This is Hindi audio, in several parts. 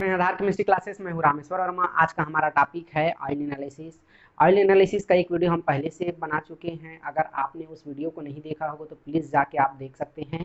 रहे हैं आधार केमिस्ट्री क्लासेस। मैं हूं रामेश्वर वर्मा। आज का हमारा टॉपिक है ऑयल एनालिसिस। ऑयल एनालिसिस का एक वीडियो हम पहले से बना चुके हैं। अगर आपने उस वीडियो को नहीं देखा होगा तो प्लीज़ जाके आप देख सकते हैं,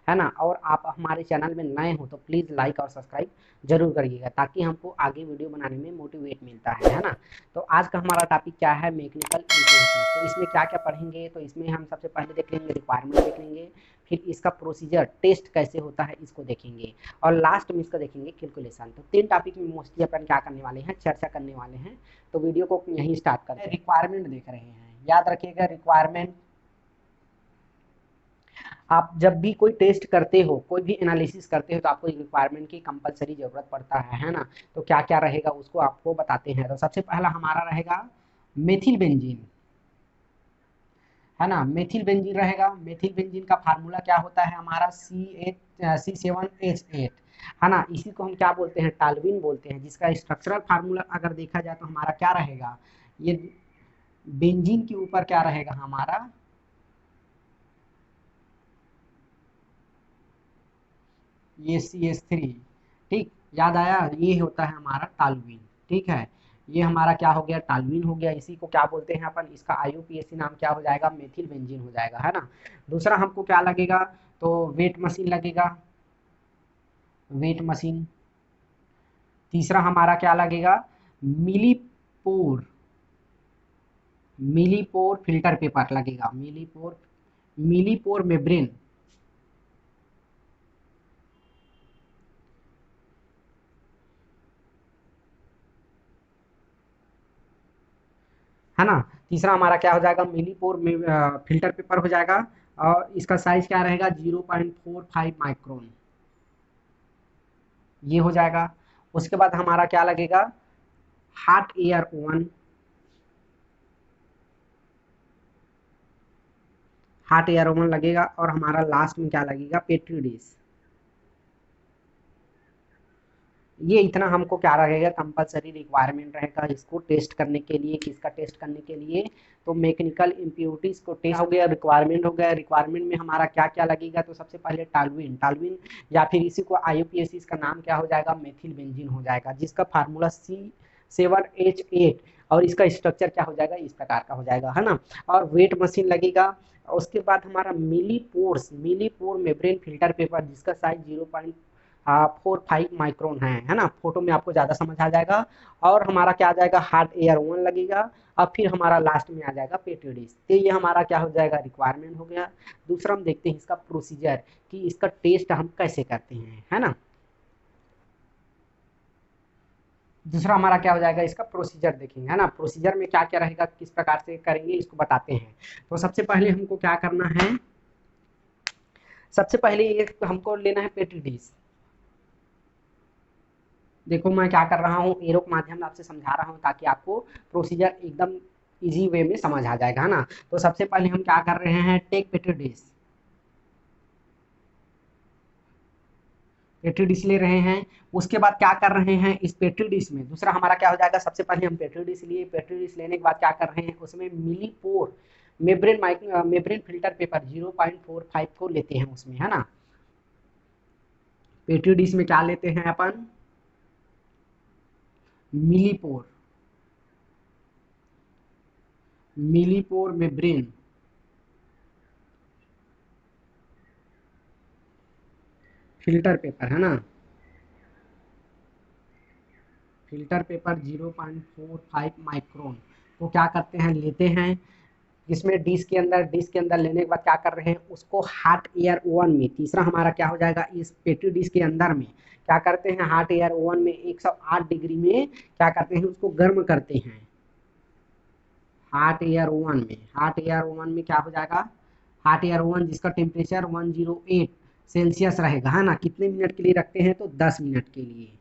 है ना। और आप हमारे चैनल में नए हो तो प्लीज़ लाइक और सब्सक्राइब जरूर करिएगा, ताकि हमको आगे वीडियो बनाने में मोटिवेट मिलता है ना। तो आज का हमारा टॉपिक क्या है, मैकेनिकल इंप्योरिटीज। तो इसमें क्या क्या पढ़ेंगे, तो इसमें हम सबसे पहले देख लेंगे रिक्वायरमेंट देख लेंगे, फिर इसका प्रोसीजर टेस्ट कैसे होता है इसको देखेंगे, और लास्ट में इसका देखेंगे कैलकुलेशन। तो 3 टॉपिक में मोस्टली अपन क्या करने वाले हैं, चर्चा करने वाले हैं। तो वीडियो को यहीं स्टार्ट करते हैं। रिक्वायरमेंट देख रहे हैं, याद रखिएगा रिक्वायरमेंट। आप जब भी कोई टेस्ट करते हो, कोई भी एनालिसिस करते हो, तो आपको रिक्वायरमेंट की कंपलसरी जरूरत पड़ता है ना। तो क्या क्या रहेगा उसको आपको बताते हैं। तो सबसे पहला हमारा रहेगा मेथिल बेंजीन, है ना। मेथिल बेंजीन रहेगा। मेथिल बेंजीन का फार्मूला क्या होता है हमारा, C7H8, है ना। इसी को हम क्या बोलते हैं, टालविन बोलते हैं। जिसका स्ट्रक्चरल फार्मूला अगर देखा जाए तो हमारा क्या रहेगा, ये बेंजीन के ऊपर क्या रहेगा हमारा, ये CH3। ठीक, याद आया, ये होता है हमारा टालविन। ठीक है, ये हमारा क्या हो गया, टालविन हो गया। इसी को क्या बोलते हैं अपन, इसका IUPAC नाम क्या हो जाएगा, मेथिल बेंजीन हो जाएगा, है ना। दूसरा हमको क्या लगेगा, तो वेट मशीन लगेगा, वेट मशीन। तीसरा हमारा क्या लगेगा, मिलीपोर, मिलीपोर फिल्टर पेपर लगेगा, मिलीपोर, मिलीपोर मेब्रेन, है ना। तीसरा हमारा क्या हो जाएगा, मिलीपोर में फिल्टर पेपर हो जाएगा, और इसका साइज क्या रहेगा, 0.45 माइक्रोन, ये हो जाएगा। उसके बाद हमारा क्या लगेगा, hot air oven, hot air oven लगेगा। और हमारा लास्ट में क्या लगेगा, पेट्री डिश। ये इतना हमको क्या रहेगा, कंपलसरी रिक्वायरमेंट रहेगा इसको टेस्ट करने के लिए। किसका टेस्ट करने के लिए, तो मैकेनिकल इम्प्योरिटीज को टेस्ट हो गया, रिक्वायरमेंट हो गया। रिक्वायरमेंट में हमारा क्या क्या लगेगा, तो सबसे पहले टालविन, टालविन या फिर इसी को IUPAC, इसका नाम क्या हो जाएगा, मेथिल बेंजीन हो जाएगा, जिसका फार्मूला C7H8, और इसका स्ट्रक्चर क्या हो जाएगा, इस प्रकार का हो जाएगा, है ना। और वेट मशीन लगेगा। उसके बाद हमारा मिलीपोर्स, मिलीपोर मेब्रेन फिल्टर पेपर, जिसका साइज 0.45 माइक्रोन है ना। फोटो में आपको ज्यादा समझ आ जाएगा। और हमारा क्या आ जाएगा, हार्ड एयर ओवन लगेगा। और फिर हमारा लास्ट में आ जाएगा पेट्री डिश। तो ये हमारा क्या हो जाएगा, रिक्वायरमेंट हो गया। दूसरा हम देखते हैं इसका प्रोसीजर, कि इसका टेस्ट हम कैसे करते हैं, है ना। दूसरा हमारा क्या हो जाएगा, इसका प्रोसीजर देखेंगे, है ना। प्रोसीजर में क्या क्या रहेगा, किस प्रकार से करेंगे, इसको बताते हैं। तो सबसे पहले हमको क्या करना है, सबसे पहले ये हमको लेना है पेट्री डिश। देखो मैं क्या कर रहा हूँ, एरो के माध्यम से आपसे समझा रहा हूँ, ताकि आपको प्रोसीजर एकदम इजी वे में समझ आ जाएगा, है ना। तो सबसे पहले हम क्या कर रहे हैं, take petri dish, petri dish ले रहे हैं। उसके बाद क्या कर रहे हैं, इस पेट्री डिश में दूसरा हमारा क्या हो जाएगा, सबसे पहले हम पेट्री डिश लिए। पेट्री डिश लेने के बाद क्या कर रहे हैं, उसमें मिलीपोर मेब्रेन मेब्रेन फिल्टर पेपर 0.45 को लेते हैं उसमें, है ना। पेट्री डिश में क्या लेते हैं अपन, मिलीपोर, मिलीपोर मेब्रेन फिल्टर पेपर, है ना। फिल्टर पेपर 0.45 माइक्रोन को क्या करते हैं, लेते हैं। इसमें डिश के अंदर लेने के बाद क्या कर रहे हैं, उसको हॉट एयर ओवन में, तीसरा हमारा क्या हो जाएगा, इस पेट्री डिश के अंदर में क्या करते हैं, हॉट एयर ओवन में 108 डिग्री में क्या करते हैं, उसको गर्म करते हैं। हॉट एयर ओवन में, हॉट एयर ओवन में क्या हो जाएगा, हॉट एयर ओवन जिसका टेम्परेचर 108 सेल्सियस रहेगा, है ना। कितने मिनट के लिए रखते हैं, तो 10 मिनट के लिए।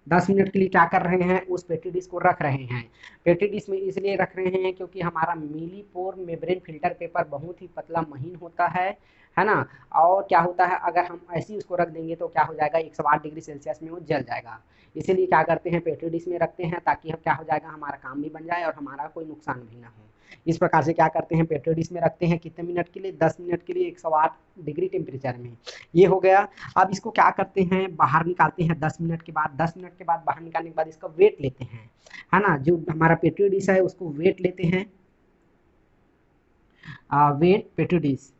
10 मिनट के लिए क्या कर रहे हैं, उस पेट्री डिश को रख रहे हैं। पेट्री डिश में इसलिए रख रहे हैं क्योंकि हमारा मिलीपोर मेब्रेन फिल्टर पेपर बहुत ही पतला महीन होता है ना। और क्या होता है, अगर हम ऐसे ही उसको रख देंगे तो क्या हो जाएगा, 108 डिग्री सेल्सियस में वो जल जाएगा। इसीलिए क्या करते हैं, पेट्री डिश में रखते हैं, ताकि हम क्या हो जाएगा, हमारा काम भी बन जाए और हमारा कोई नुकसान भी ना हो। इस प्रकार से क्या करते हैं, पेट्री डिश में रखते हैं कितने मिनट के लिए, 10 मिनट के लिए 108 डिग्री टेम्परेचर में। ये हो गया। अब इसको क्या करते हैं, बाहर निकालते हैं 10 मिनट के बाद। 10 मिनट के बाद बाहर निकालने के बाद इसका वेट लेते हैं, है ना, जो हमारा पेट्री डिश है उसको वेट लेते हैं, वेट पेट्री डिश,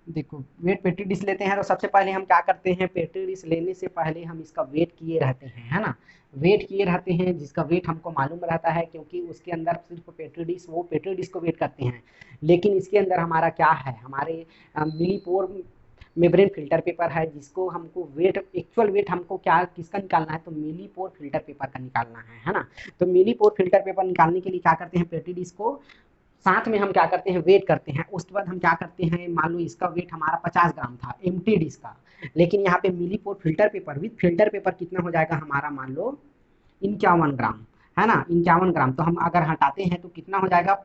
देखो वेट पेट्री डिश लेते हैं तो सबसे पहले हम क्या करते हैं, पेट्री डिश लेने से पहले हम इसका वेट किए रहते हैं, है ना, वेट किए रहते हैं, जिसका वेट हमको मालूम रहता है क्योंकि उसके अंदर सिर्फ पेट्री डिश, वो पेट्री डिश को वेट करते हैं। लेकिन इसके अंदर हमारा क्या है, हमारे मिलीपोर मेम्ब्रेन फिल्टर पेपर है, जिसको हमको वेट, एक्चुअल वेट हमको क्या किसका निकालना है, तो मिलीपोर फिल्टर पेपर का निकालना है ना। तो मिलीपोर फिल्टर पेपर निकालने के लिए क्या करते हैं, पेट्री डिश को साथ में हम क्या करते हैं, वेट करते हैं। उसके बाद हम क्या करते हैं, मान लो इसका वेट हमारा 50 ग्राम था एम्प्टी डिश का, लेकिन यहाँ पे Millipore filter paper with filter paper कितना हो जाएगा हमारा, मान लो 51 ग्राम, है ना, 51 ग्राम। तो हम अगर हटाते हैं तो कितना हो जाएगा,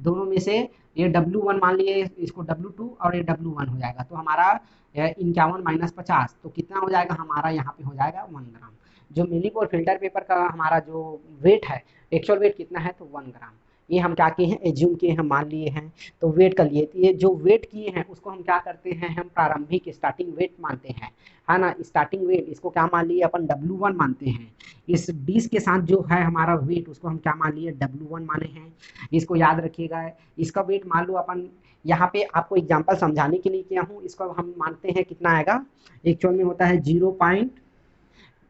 दोनों में से ये W1 मान लिए, इसको W2 और ये W1 हो जाएगा, तो हमारा 51 माइनस 50 तो कितना हो जाएगा हमारा, यहाँ पे हो जाएगा 1 ग्राम। जो मिलीपोर फिल्टर पेपर का हमारा जो वेट है, एक्चुअल वेट कितना है, तो 1 ग्राम। ये हम क्या किए हैं, एज्यूम किए हैं, मान लिए हैं, तो वेट कर लिए। तो ये जो वेट किए हैं उसको हम क्या करते हैं, हम प्रारंभिक स्टार्टिंग वेट मानते हैं, है ना, स्टार्टिंग वेट, इसको क्या मान लिए अपन, W1 मानते हैं। इस डिश के साथ जो है हमारा वेट, उसको हम क्या मान लिए, W1 माने हैं। इसको याद रखिएगा। इसका वेट मान लो अपन, यहाँ पे आपको एग्जांपल समझाने के लिए किया हूँ, इसको हम मानते हैं कितना आएगा, एक्चुअल में होता है 0.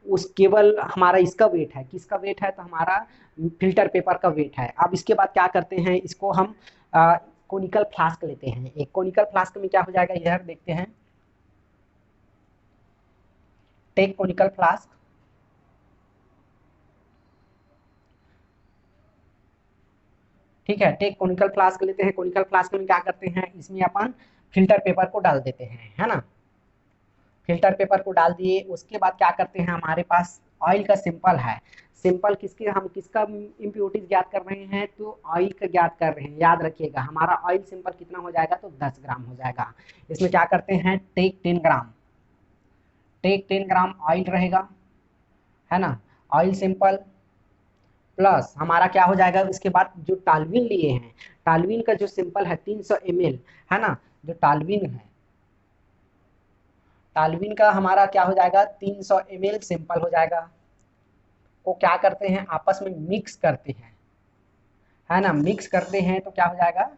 उस केवल हमारा इसका वेट है, किसका वेट है, तो हमारा फिल्टर पेपर का वेट है। अब इसके बाद क्या करते हैं, इसको हम कोनिकल फ्लास्क लेते हैं। एक कोनिकल फ्लास्क में क्या हो जाएगा, इधर देखते हैं, टेक कोनिकल फ्लास्क, ठीक है, टेक कोनिकल फ्लास्क लेते हैं। कोनिकल फ्लास्क में क्या करते हैं, इसमें अपन फिल्टर पेपर को डाल देते हैं, है ना, फिल्टर पेपर को डाल दिए। उसके बाद क्या करते हैं, हमारे पास ऑयल का सिंपल है, सिंपल किसके, हम किसका इम्प्योरिटीज ज्ञात कर रहे हैं, तो ऑयल का ज्ञात कर रहे हैं। याद रखिएगा हमारा ऑयल सिंपल कितना हो जाएगा, तो 10 ग्राम हो जाएगा। इसमें क्या करते हैं, टेक 10 ग्राम, टेक 10 ग्राम ऑयल रहेगा, है ना, ऑयल सिंपल प्लस हमारा क्या हो जाएगा, इसके बाद जो टालविन लिए हैं, टालविन का जो सिंपल है 300 ml, है ना, जो टालविन है, टालविन का हमारा क्या हो जाएगा, 300 ml सिंपल हो जाएगा। को क्या करते हैं, आपस में मिक्स करते हैं, है ना, मिक्स करते हैं तो क्या हो जाएगा,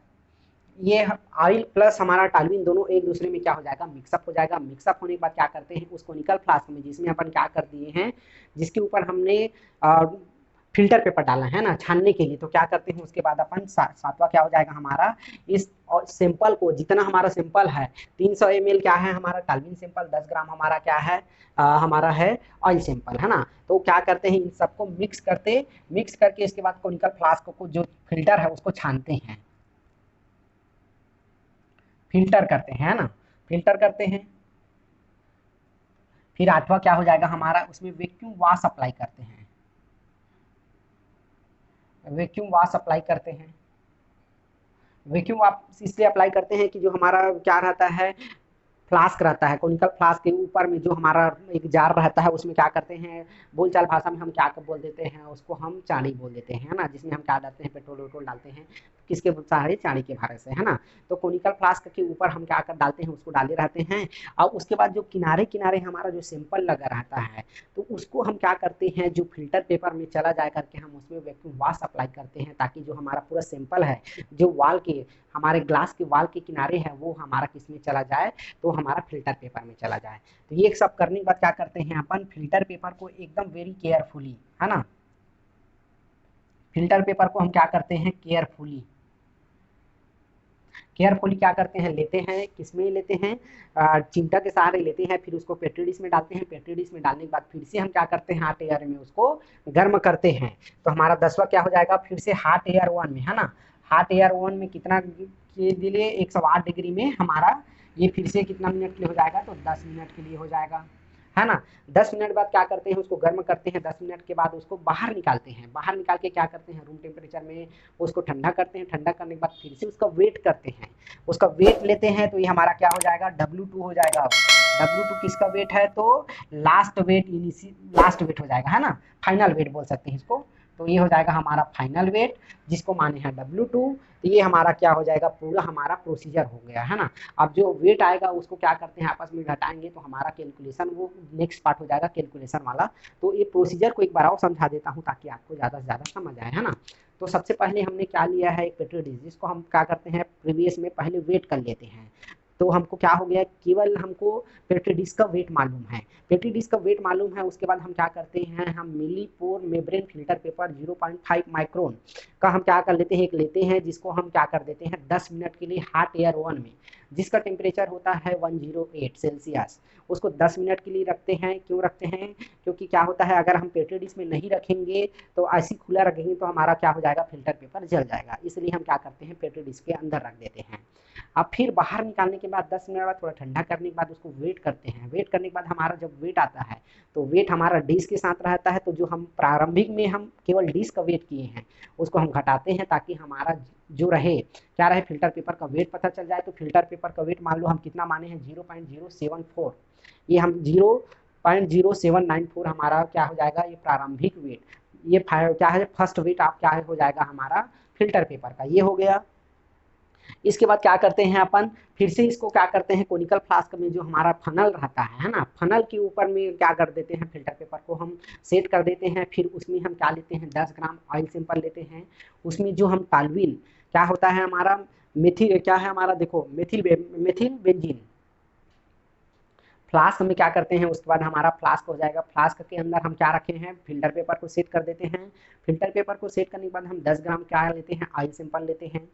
ये ऑयल प्लस हमारा टालविन दोनों एक दूसरे में क्या हो जाएगा, मिक्सअप हो जाएगा। मिक्सअप होने के बाद क्या करते हैं, उसको निकल फ्लास्क में, जिसमें अपन क्या कर दिए हैं, जिसके ऊपर हमने फिल्टर पेपर डाला है ना छानने के लिए, तो क्या करते हैं, उसके बाद अपन सातवां क्या हो जाएगा हमारा, इस सैंपल को, जितना हमारा सैंपल है 300 ml क्या है हमारा टालविन सैंपल, 10 ग्राम हमारा क्या है, हमारा है ऑयल सैंपल, है ना। तो क्या करते हैं, इन सबको मिक्स करके इसके बाद कोनिकल फ्लास्क को जो फिल्टर है उसको छानते हैं, फिल्टर करते हैं, है ना, फिल्टर करते हैं। फिर आठवां क्या हो जाएगा हमारा, उसमें वैक्यूम वाश अप्लाई करते हैं, वैक्यूम वाश अप्लाई करते हैं। वैक्यूम आप इसलिए अप्लाई करते हैं कि जो हमारा क्या रहता है, फ्लास्क रहता है, कोनिकल फ्लास्क के ऊपर में जो हमारा एक जार रहता है, उसमें क्या करते हैं, बोलचाल भाषा में हम क्या बोल देते हैं, उसको हम चाड़ी बोल देते हैं, है ना, जिसमें हम क्या डालते हैं, पेट्रोल वेट्रोल डालते हैं, किसके सहारे, चाड़ी के भारे से, है ना। तो कोनिकल फ्लास्क के ऊपर हम क्या कर डालते हैं, उसको डाले रहते हैं। और उसके बाद जो किनारे किनारे हमारा जो सिंपल लगा रहता है, तो उसको हम क्या करते हैं, जो फिल्टर पेपर में चला जाए करके हम उसमें वैक्यूम वाश अप्लाई करते हैं, ताकि जो हमारा पूरा सिंपल है, जो वाल के, हमारे ग्लास के वाल के किनारे है, वो हमारा किस में चला जाए, तो हमारा फिल्टर पेपर में चला जाए। तो ये सब करने के बाद क्या करते हैं अपन, फिल्टर पेपर को एकदम वेरी केयरफुली, है ना, फिल्टर पेपर को हम क्या करते हैं, केयरफुली क्या करते हैं, लेते हैं, किसमें लेते हैं, चिमटा के सहारे लेते हैं। फिर उसको पेट्री डिश में डालते हैं, पेट्री डिश में डालने के बाद फिर से हम क्या करते हैं, हॉट एयर में उसको गर्म करते हैं। तो हमारा 10वां क्या हो जाएगा, फिर से हॉट एयर ओवन में, है ना, हॉट एयर ओवन में कितना के लिए, 108 डिग्री में हमारा ये फिर से कितना मिनट के लिए हो जाएगा, तो 10 मिनट के लिए हो जाएगा, है ना। 10 मिनट बाद क्या करते हैं, उसको गर्म करते हैं। 10 मिनट के बाद उसको बाहर निकालते हैं, बाहर निकाल के क्या करते हैं, रूम टेम्परेचर में उसको ठंडा करते हैं। ठंडा करने के बाद फिर से उसका वेट करते हैं, उसका वेट लेते हैं। तो ये हमारा क्या हो जाएगा, W2 हो जाएगा। W2 किसका वेट है, तो लास्ट वेट हो जाएगा, है ना, फाइनल वेट बोल सकते हैं इसको, तो ये हो जाएगा हमारा फाइनल वेट, जिसको माने हैं W2। तो ये हमारा क्या हो जाएगा, पूरा हमारा प्रोसीजर हो गया है ना। अब जो वेट आएगा उसको क्या करते हैं, आपस में घटाएंगे तो हमारा कैलकुलेशन वो नेक्स्ट पार्ट हो जाएगा कैलकुलेशन वाला। तो ये प्रोसीजर को एक बार और समझा देता हूँ ताकि आपको ज़्यादा से ज़्यादा समझ आए, है ना। तो सबसे पहले हमने क्या लिया है, एक पेट्री डिश, जिसको हम क्या करते हैं प्रीवियस में पहले वेट कर लेते हैं। तो हमको क्या हो गया, केवल हमको पेट्री डिश का वेट मालूम है, पेट्री डिश का वेट मालूम है। उसके बाद हम क्या करते हैं, हम मिली पोर मेम्ब्रेन फिल्टर पेपर 0.5 माइक्रोन का हम क्या कर लेते हैं, एक लेते हैं जिसको हम क्या कर देते हैं 10 मिनट के लिए हॉट एयर ओवन में, जिसका टेम्परेचर होता है 108 सेल्सियस, उसको 10 मिनट के लिए रखते हैं। क्यों रखते हैं, क्योंकि क्या होता है अगर हम पेट्री डिश में नहीं रखेंगे तो ऐसी खुला रखेंगे तो हमारा क्या हो जाएगा, फिल्टर पेपर जल जाएगा, इसलिए हम क्या करते हैं पेट्री डिश के अंदर रख देते हैं। अब फिर बाहर निकालने के बाद 10 मिनट बाद थोड़ा ठंडा करने के बाद उसको वेट करते हैं। वेट करने के बाद हमारा जब वेट आता है तो वेट हमारा डिश के साथ रहता है, तो जो हम प्रारंभिक में हम केवल डिश का वेट किए हैं उसको हम घटाते हैं ताकि हमारा जो रहे क्या रहे, फिल्टर पेपर का वेट पता चल जाए। तो फिल्टर पेपर का वेट मान लो हम कितना माने हैं 0.074, ये हम 0.0794 हमारा क्या हो जाएगा, ये प्रारंभिक वेट, ये क्या है फर्स्ट वेट आप क्या हो जाएगा हमारा फिल्टर पेपर का, ये हो गया। इसके बाद क्या करते हैं अपन, फिर से इसको क्या करते हैं कोनिकल फ्लास्क में जो हमारा फनल रहता है ना, फनल के ऊपर में क्या कर देते हैं फिल्टर पेपर को हम सेट कर देते हैं। फिर उसमें हम क्या लेते हैं 10 ग्राम ऑयल सैंपल लेते हैं। उसमें जो हम टालविन क्या होता है हमारा मेथिल, क्या है हमारा देखो मेथिल बेंजीन, फ्लास्क में क्या करते हैं, उसके बाद हमारा फ्लास्क हो जाएगा। फ्लास्क के अंदर हम क्या रखे हैं, फिल्टर पेपर को सेट कर देते हैं। फिल्टर पेपर को सेट करने के बाद हम 10 ग्राम क्या लेते हैं, ऑयल सैंपल लेते हैं।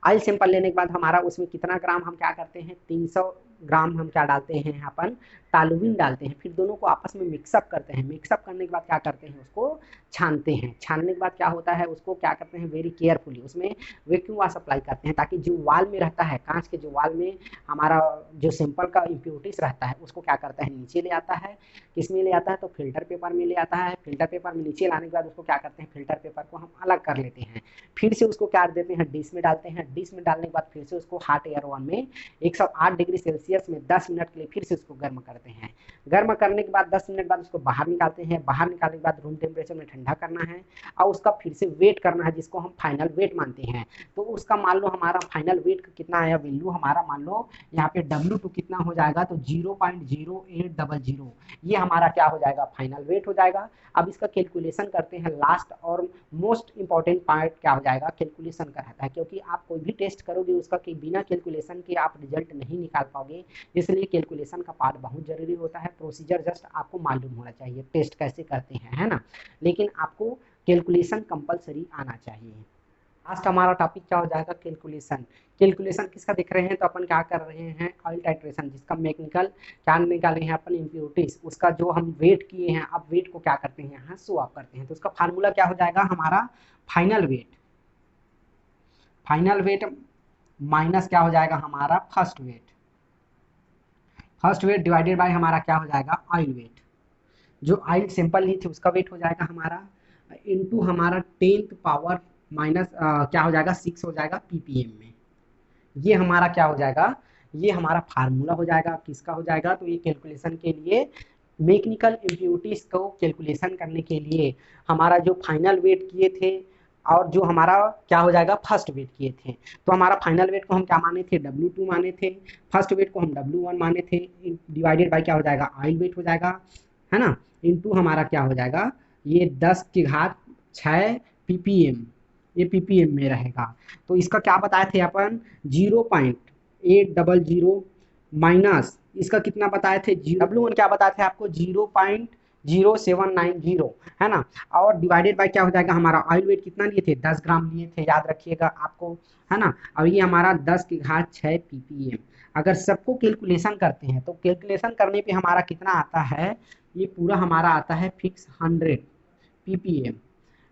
ऑयल सैंपल लेने के बाद हमारा उसमें कितना ग्राम हम क्या करते हैं, 300 ग्राम हम क्या डालते हैं अपन टालुविन डालते हैं। फिर दोनों को आपस में मिक्सअप करते हैं। मिक्सअप करने के बाद क्या करते हैं, उसको छानते हैं। छानने के बाद क्या होता है, उसको क्या करते हैं वेरी केयरफुली उसमें वैक्यूम वाश अप्लाई करते हैं, ताकि जो वाल में रहता है, कांच के जो वाल में हमारा जो सैंपल का इम्प्योरिटीज रहता है उसको क्या करता है नीचे ले आता है। किस में ले आता है, तो फिल्टर पेपर में ले आता है। फिल्टर पेपर में नीचे लाने के बाद उसको क्या करते हैं, फिल्टर पेपर को हम अलग कर लेते हैं। फिर से उसको क्या देते हैं, डिश में डालते हैं। डिश में डालने के बाद फिर से उसको हॉट एयर ओवन में 108 डिग्री सेल्सियस में 10 मिनट के लिए फिर से उसको गर्म करते हैं। गर्म करने के बाद 10 मिनट बाद उसको बाहर निकालते हैं। बाहर निकालने के बाद रूम टेम्परेचर में ठंडा करना है और उसका फिर से वेट करना है, जिसको हम फाइनल वेट मानते हैं। तो उसका मान लो हमारा फाइनल वेट कितना आया, वैल्यू हमारा मान लो यहाँ पे W2 कितना हो जाएगा, तो 0.0800, ये हमारा क्या हो जाएगा फाइनल वेट हो जाएगा। अब इसका कैलकुलेशन करते हैं। लास्ट और मोस्ट इंपॉर्टेंट पार्ट क्या हो जाएगा, कैलकुलेशन का रहता है, क्योंकि आप कोई भी टेस्ट करोगे उसका कि बिना कैलकुलेशन के आप रिजल्ट नहीं निकाल पाओगे, इसलिए कैलकुलेशन का पार्ट बहुत जरूरी होता है। प्रोसीजर जस्ट आपको मालूम होना चाहिए टेस्ट कैसे करते हैं, है ना, लेकिन आपको कैलकुलेशन कंपलसरी आना चाहिए। लास्ट हमारा टॉपिक क्या हो जाएगा, कैलकुलेशन। कैलकुलेशन किसका देख रहे हैं, तो अपन क्या कर रहे हैं ऑयल टाइट्रेशन, जिसका मैकेनिकल क्या निकाले हैं अपन इम्प्योरिटीज, उसका जो हम वेट किए हैं, अब वेट को क्या करते हैं यहाँ स्वैप करते हैं। तो उसका फार्मूला क्या हो जाएगा हमारा final weight, final weight minus क्या हो जाएगा हमारा first weight, first weight divided by हमारा क्या हो जाएगा ऑयल वेट, जो ऑयल सैंपल ली थी उसका वेट हो जाएगा हमारा, इनटू हमारा 10th पावर माइनस क्या हो जाएगा 6 हो जाएगा ppm में। ये हमारा क्या हो जाएगा, ये हमारा फार्मूला हो जाएगा। किसका हो जाएगा, तो ये कैलकुलेशन के लिए मैकेनिकल इम्प्योरिटीज को कैलकुलेशन करने के लिए हमारा जो फाइनल वेट किए थे और जो हमारा क्या हो जाएगा फर्स्ट वेट किए थे। तो हमारा फाइनल वेट को हम क्या माने थे, W2 माने थे। फर्स्ट वेट को हम W1 माने थे, डिवाइडेड बाय क्या हो जाएगा ऑयल वेट हो जाएगा, है ना, इनटू हमारा क्या हो जाएगा ये 10 की घात 6 ppm, ये ppm में रहेगा। तो इसका क्या बताए थे अपन 0.800 माइनस इसका कितना बताए थे, W1 क्या बताए थे आपको 0.0790, है ना, और डिवाइडेड बाय क्या हो जाएगा हमारा ऑयल वेट कितना लिए थे 10 ग्राम लिए थे, याद रखिएगा आपको, है ना। और ये हमारा 10 की घात 6 ppm। अगर सबको कैलकुलेशन करते हैं तो कैलकुलेशन करने पे हमारा कितना आता है, ये पूरा हमारा आता है फिक्स 100 ppm।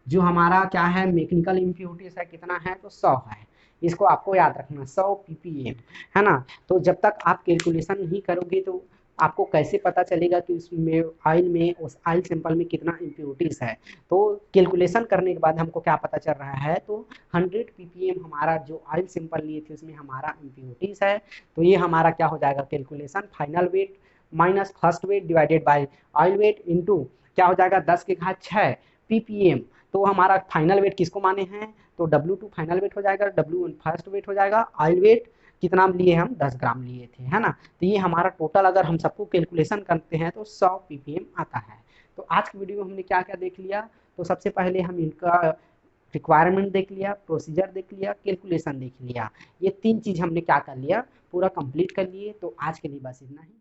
जो हमारा क्या है मैकेनिकल इम्प्योरिटीज है कितना है, तो 100 है। इसको आपको याद रखना 100 ppm, है ना। तो जब तक आप कैलकुलेशन नहीं करोगे तो आपको कैसे पता चलेगा कि उसमें ऑयल में उस ऑयल सैंपल में कितना इम्प्योरिटीज है। तो कैलकुलेशन करने के बाद हमको क्या पता चल रहा है, तो 100 ppm हमारा जो ऑयल सैंपल लिए थे उसमें हमारा इम्प्योरिटीज है। तो ये हमारा क्या हो जाएगा calculation, final weight minus first weight divided bye oil weight into क्या हो जाएगा 10 की घात 6 ppm। तो हमारा फाइनल वेट किसको माने हैं, तो W2 फाइनल वेट हो जाएगा, W1 फर्स्ट वेट हो जाएगा, ऑयल वेट कितना लिए हम 10 ग्राम लिए थे, है ना। तो ये हमारा टोटल अगर हम सबको कैलकुलेशन करते हैं तो 100 ppm आता है। तो आज की वीडियो में हमने क्या क्या देख लिया, तो सबसे पहले हम इनका रिक्वायरमेंट देख लिया, प्रोसीजर देख लिया, कैलकुलेशन देख लिया, ये तीन चीज हमने क्या कर लिया, पूरा कंप्लीट कर लिए। तो आज के लिए बस इतना ही।